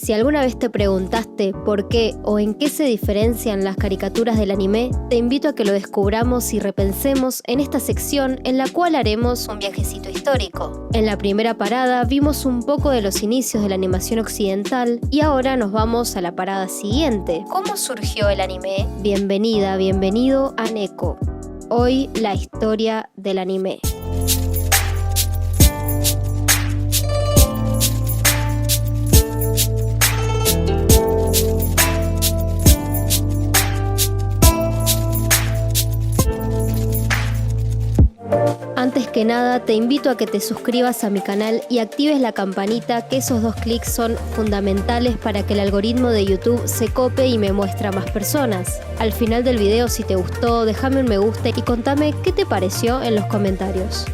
Si alguna vez te preguntaste por qué o en qué se diferencian las caricaturas del anime, te invito a que lo descubramos y repensemos en esta sección en la cual haremos un viajecito histórico. En la primera parada vimos un poco de los inicios de la animación occidental y ahora nos vamos a la parada siguiente. ¿Cómo surgió el anime? Bienvenida, bienvenido a Neko. Hoy la historia del anime. Antes que nada, te invito a que te suscribas a mi canal y actives la campanita, que esos 2 clics son fundamentales para que el algoritmo de YouTube se cope y me muestre a más personas. Al final del video, si te gustó, déjame un me gusta y contame qué te pareció en los comentarios.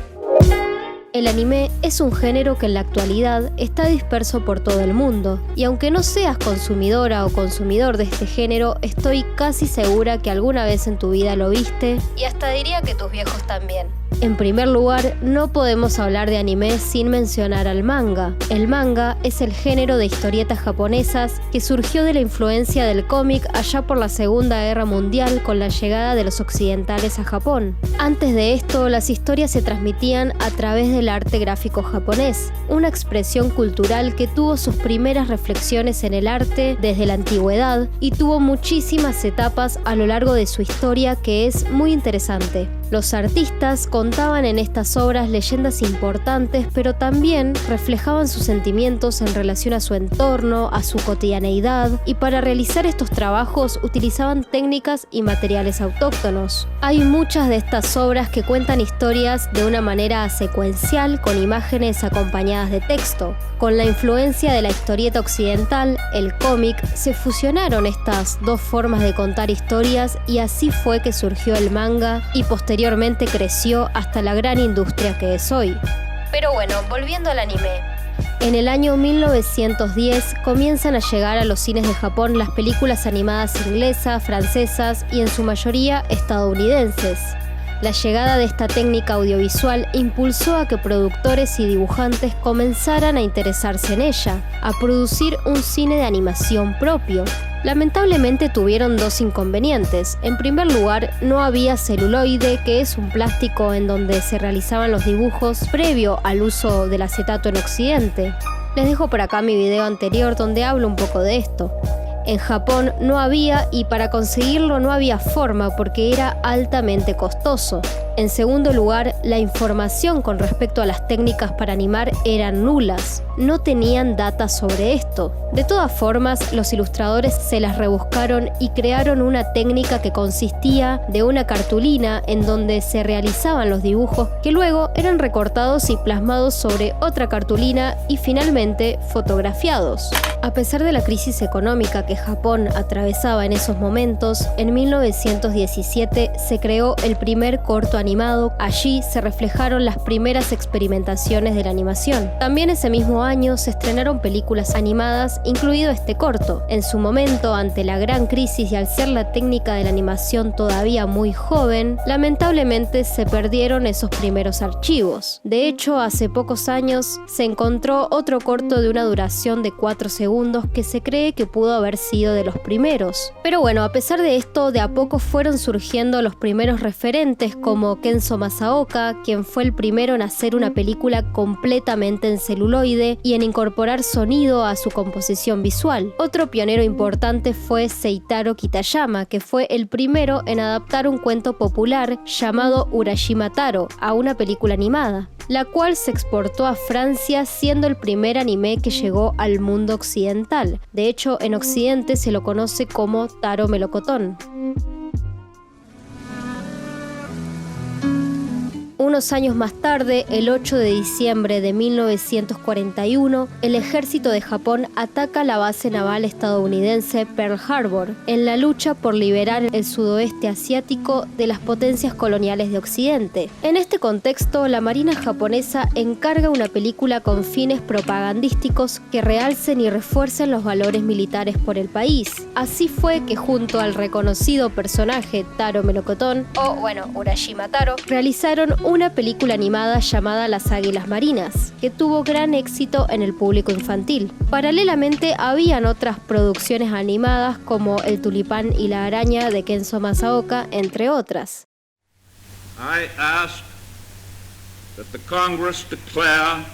El anime es un género que en la actualidad está disperso por todo el mundo, y aunque no seas consumidora o consumidor de este género, estoy casi segura que alguna vez en tu vida lo viste, y hasta diría que tus viejos también. En primer lugar, no podemos hablar de anime sin mencionar al manga. El manga es el género de historietas japonesas que surgió de la influencia del cómic allá por la Segunda Guerra Mundial con la llegada de los occidentales a Japón. Antes de esto, las historias se transmitían a través del arte gráfico japonés, una expresión cultural que tuvo sus primeras reflexiones en el arte desde la antigüedad y tuvo muchísimas etapas a lo largo de su historia que es muy interesante. Los artistas contaban en estas obras leyendas importantes, pero también reflejaban sus sentimientos en relación a su entorno, a su cotidianeidad, y para realizar estos trabajos utilizaban técnicas y materiales autóctonos. Hay muchas de estas obras que cuentan historias de una manera secuencial, con imágenes acompañadas de texto. Con la influencia de la historieta occidental, el cómic, se fusionaron estas dos formas de contar historias y así fue que surgió el manga y posteriormente creció hasta la gran industria que es hoy. Pero bueno, volviendo al anime. En el año 1910 comienzan a llegar a los cines de Japón las películas animadas inglesas, francesas y en su mayoría estadounidenses. La llegada de esta técnica audiovisual impulsó a que productores y dibujantes comenzaran a interesarse en ella, a producir un cine de animación propio. Lamentablemente tuvieron 2 inconvenientes. En primer lugar, no había celuloide, que es un plástico en donde se realizaban los dibujos previo al uso del acetato en Occidente. Les dejo por acá mi video anterior donde hablo un poco de esto. En Japón no había, y para conseguirlo no había forma porque era altamente costoso. En segundo lugar, la información con respecto a las técnicas para animar eran nulas. No tenían data sobre esto. De todas formas, los ilustradores se las rebuscaron y crearon una técnica que consistía de una cartulina en donde se realizaban los dibujos que luego eran recortados y plasmados sobre otra cartulina y finalmente fotografiados. A pesar de la crisis económica que Japón atravesaba en esos momentos, en 1917 se creó el primer corto animado. Allí se reflejaron las primeras experimentaciones de la animación. También ese mismo año se estrenaron películas animadas, incluido este corto. En su momento, ante la gran crisis y al ser la técnica de la animación todavía muy joven, lamentablemente se perdieron esos primeros archivos. De hecho, hace pocos años se encontró otro corto de una duración de 4 segundos que se cree que pudo haber sido de los primeros. Pero bueno, a pesar de esto, de a poco fueron surgiendo los primeros referentes como Kenzo Masaoka, quien fue el primero en hacer una película completamente en celuloide y en incorporar sonido a su composición visual. Otro pionero importante fue Seitaro Kitayama, que fue el primero en adaptar un cuento popular llamado Urashima Taro a una película animada, la cual se exportó a Francia siendo el primer anime que llegó al mundo occidental. De hecho, en Occidente se lo conoce como Taro Melocotón. Unos años más tarde, el 8 de diciembre de 1941, el ejército de Japón ataca la base naval estadounidense Pearl Harbor en la lucha por liberar el sudoeste asiático de las potencias coloniales de Occidente. En este contexto, la Marina japonesa encarga una película con fines propagandísticos que realcen y refuercen los valores militares por el país. Así fue que junto al reconocido personaje Taro Melocotón, o Urashima Taro, realizaron un una película animada llamada Las Águilas Marinas, que tuvo gran éxito en el público infantil. Paralelamente, habían otras producciones animadas como El Tulipán y la Araña de Kenzo Masaoka, entre otras. I ask that the Congress declare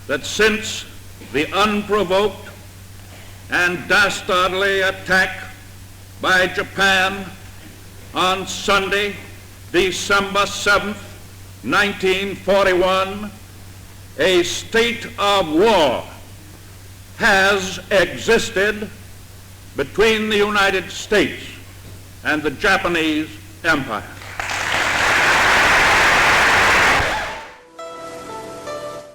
that since the unprovoked and dastardly attack by Japan on Sunday, December 7th, 1941, a state of war has existed between the United States and the Japanese Empire.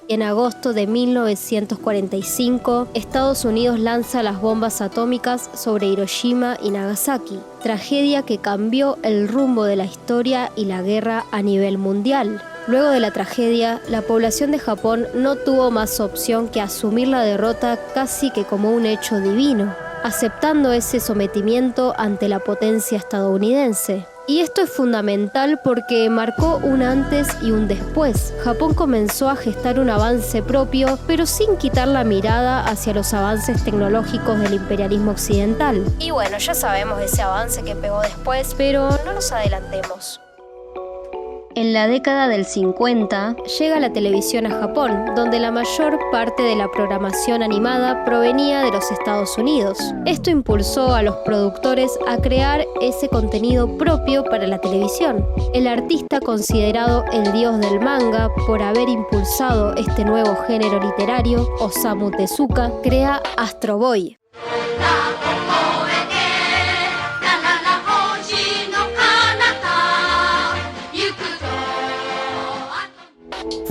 En agosto de 1945, Estados Unidos lanza las bombas atómicas sobre Hiroshima y Nagasaki, tragedia que cambió el rumbo de la historia y la guerra a nivel mundial. Luego de la tragedia, la población de Japón no tuvo más opción que asumir la derrota casi que como un hecho divino, aceptando ese sometimiento ante la potencia estadounidense. Y esto es fundamental porque marcó un antes y un después. Japón comenzó a gestar un avance propio, pero sin quitar la mirada hacia los avances tecnológicos del imperialismo occidental. Y bueno, ya sabemos ese avance que pegó después, pero no nos adelantemos. En la década del 50 llega la televisión a Japón, donde la mayor parte de la programación animada provenía de los Estados Unidos. Esto impulsó a los productores a crear ese contenido propio para la televisión. El artista considerado el dios del manga por haber impulsado este nuevo género literario, Osamu Tezuka, crea Astro Boy.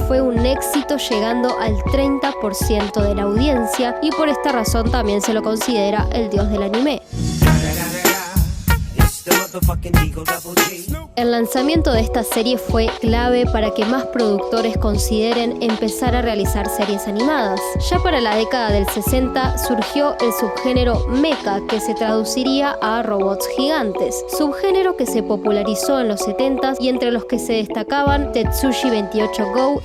Fue un éxito llegando al 30% de la audiencia y por esta razón también se lo considera el dios del anime. El lanzamiento de esta serie fue clave para que más productores consideren empezar a realizar series animadas. Ya para la década del 60 surgió el subgénero mecha, que se traduciría a robots gigantes, subgénero que se popularizó en los 70s y entre los que se destacaban Tetsushi 28 Go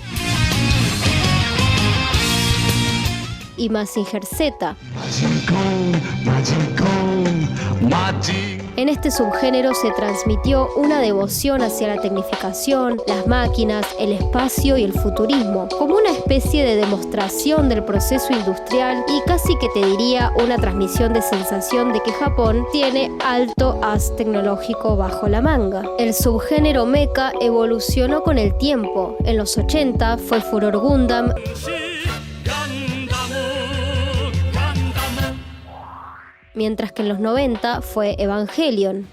y Mazinger Z. En este subgénero se transmitió una devoción hacia la tecnificación, las máquinas, el espacio y el futurismo, como una especie de demostración del proceso industrial y casi que te diría una transmisión de sensación de que Japón tiene alto as tecnológico bajo la manga. El subgénero mecha evolucionó con el tiempo. En los 80 fue furor Gundam, mientras que en los 90 fue Evangelion.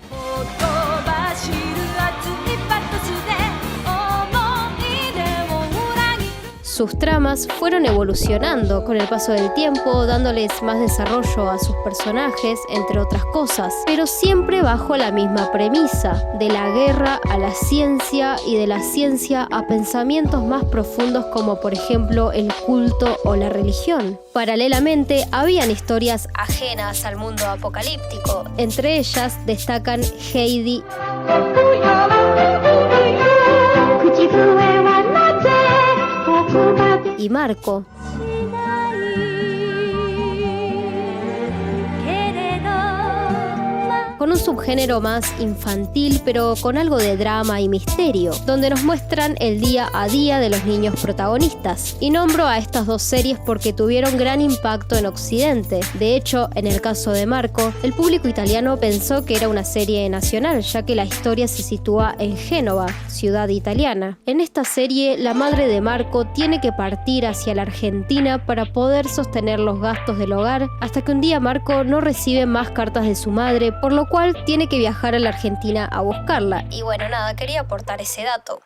Sus tramas fueron evolucionando con el paso del tiempo, dándoles más desarrollo a sus personajes, entre otras cosas, pero siempre bajo la misma premisa, de la guerra a la ciencia y de la ciencia a pensamientos más profundos como por ejemplo el culto o la religión. Paralelamente, habían historias ajenas al mundo apocalíptico, entre ellas destacan Heidi y Marco. Con un subgénero más infantil, pero con algo de drama y misterio, donde nos muestran el día a día de los niños protagonistas. Y nombro a estas dos series porque tuvieron gran impacto en Occidente. De hecho, en el caso de Marco, el público italiano pensó que era una serie nacional, ya que la historia se sitúa en Génova, ciudad italiana. En esta serie, la madre de Marco tiene que partir hacia la Argentina para poder sostener los gastos del hogar, hasta que un día Marco no recibe más cartas de su madre, por lo cual tiene que viajar a la Argentina a buscarla. Y bueno, nada, quería aportar ese dato.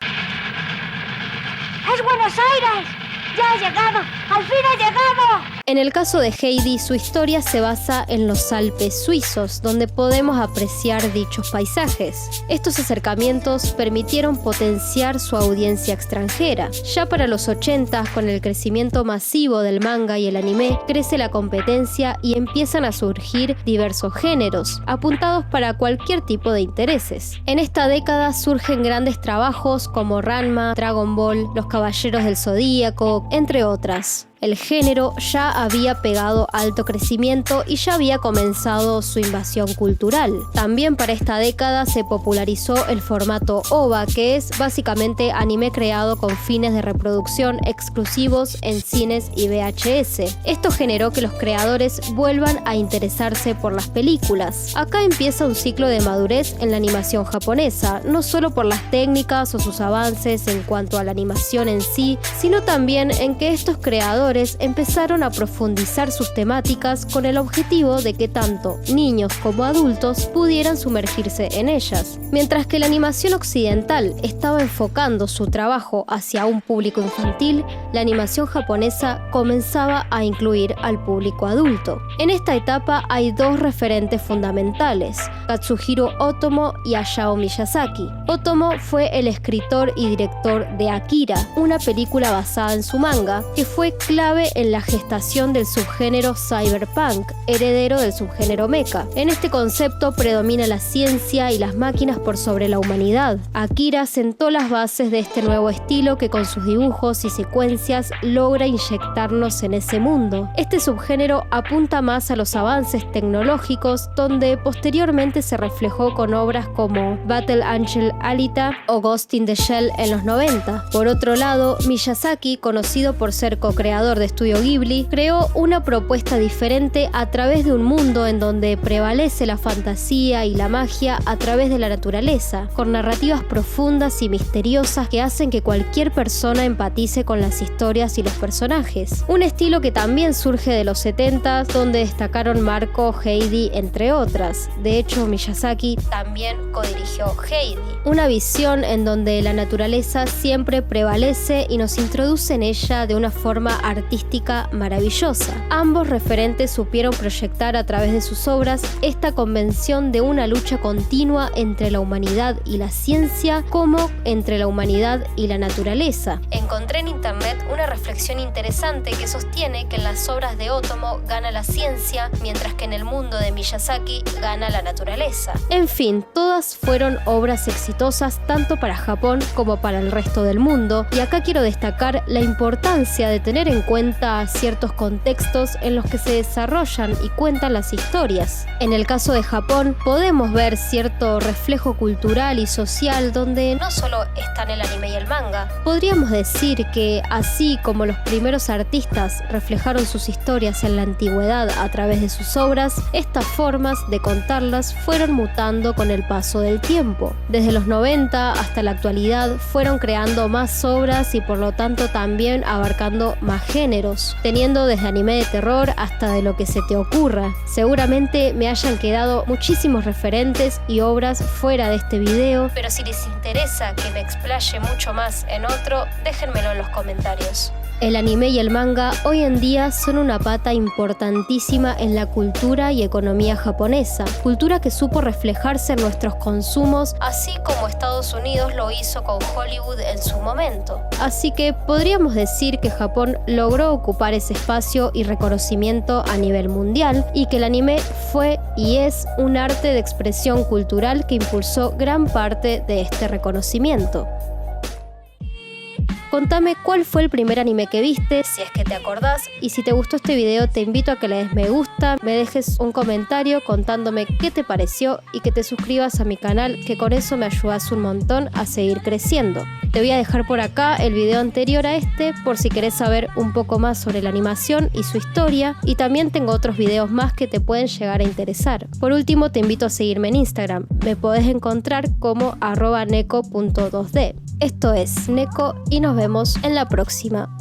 ¡Es Buenos Aires! ¡Ya ha llegado! ¡Al fin ha llegado! En el caso de Heidi, su historia se basa en los Alpes suizos, donde podemos apreciar dichos paisajes. Estos acercamientos permitieron potenciar su audiencia extranjera. Ya para los 80, con el crecimiento masivo del manga y el anime, crece la competencia y empiezan a surgir diversos géneros, apuntados para cualquier tipo de intereses. En esta década surgen grandes trabajos como Ranma, Dragon Ball, Los Caballeros del Zodíaco, entre otras. El género ya había pegado alto crecimiento y ya había comenzado su invasión cultural. También para esta década se popularizó el formato OVA, que es básicamente anime creado con fines de reproducción exclusivos en cines y VHS. Esto generó que los creadores vuelvan a interesarse por las películas. Acá empieza un ciclo de madurez en la animación japonesa, no solo por las técnicas o sus avances en cuanto a la animación en sí, sino también en que estos creadores empezaron a profundizar sus temáticas con el objetivo de que tanto niños como adultos pudieran sumergirse en ellas. Mientras que la animación occidental estaba enfocando su trabajo hacia un público infantil, la animación japonesa comenzaba a incluir al público adulto. En esta etapa hay dos referentes fundamentales, Katsuhiro Otomo y Hayao Miyazaki. Otomo fue el escritor y director de Akira, una película basada en su manga, que fue clave en la gestación del subgénero cyberpunk, heredero del subgénero mecha. En este concepto predomina la ciencia y las máquinas por sobre la humanidad. Akira sentó las bases de este nuevo estilo que con sus dibujos y secuencias logra inyectarnos en ese mundo. Este subgénero apunta más a los avances tecnológicos, donde posteriormente se reflejó con obras como Battle Angel Alita o Ghost in the Shell en los 90. Por otro lado, Miyazaki, conocido por ser co-creador de Estudio Ghibli, creó una propuesta diferente a través de un mundo en donde prevalece la fantasía y la magia a través de la naturaleza, con narrativas profundas y misteriosas que hacen que cualquier persona empatice con las historias y los personajes. Un estilo que también surge de los 70, donde destacaron Marco, Heidi, entre otras. De hecho, Miyazaki también codirigió Heidi. Una visión en donde la naturaleza siempre prevalece y nos introduce en ella de una forma artística maravillosa. Ambos referentes supieron proyectar a través de sus obras esta convención de una lucha continua entre la humanidad y la ciencia, como entre la humanidad y la naturaleza. Encontré en internet una reflexión interesante que sostiene que en las obras de Otomo gana la ciencia, mientras que en el mundo de Miyazaki gana la naturaleza. En fin, todas fueron obras exitosas tanto para Japón como para el resto del mundo, y acá quiero destacar la importancia de tener en cuenta ciertos contextos en los que se desarrollan y cuentan las historias. En el caso de Japón, podemos ver cierto reflejo cultural y social donde no solo están el anime y el manga. Podríamos decir que, así como los primeros artistas reflejaron sus historias en la antigüedad a través de sus obras, estas formas de contarlas fueron mutando con el paso del tiempo. Desde los 90 hasta la actualidad fueron creando más obras y por lo tanto también abarcando más géneros, teniendo desde anime de terror hasta de lo que se te ocurra. Seguramente me hayan quedado muchísimos referentes y obras fuera de este video, pero si les interesa que me explaye mucho más en otro, déjenmelo en los comentarios. El anime y el manga hoy en día son una pata importantísima en la cultura y economía japonesa, cultura que supo reflejarse en nuestros consumos, así como Estados Unidos lo hizo con Hollywood en su momento. Así que podríamos decir que Japón logró ocupar ese espacio y reconocimiento a nivel mundial, y que el anime fue y es un arte de expresión cultural que impulsó gran parte de este reconocimiento. Contame cuál fue el primer anime que viste, si es que te acordás, y si te gustó este video te invito a que le des me gusta, me dejes un comentario contándome qué te pareció y que te suscribas a mi canal, que con eso me ayudas un montón a seguir creciendo. Te voy a dejar por acá el video anterior a este por si querés saber un poco más sobre la animación y su historia, y también tengo otros videos más que te pueden llegar a interesar. Por último, te invito a seguirme en Instagram, me podés encontrar como @neko.2d. Esto es Neko y nos vemos en la próxima.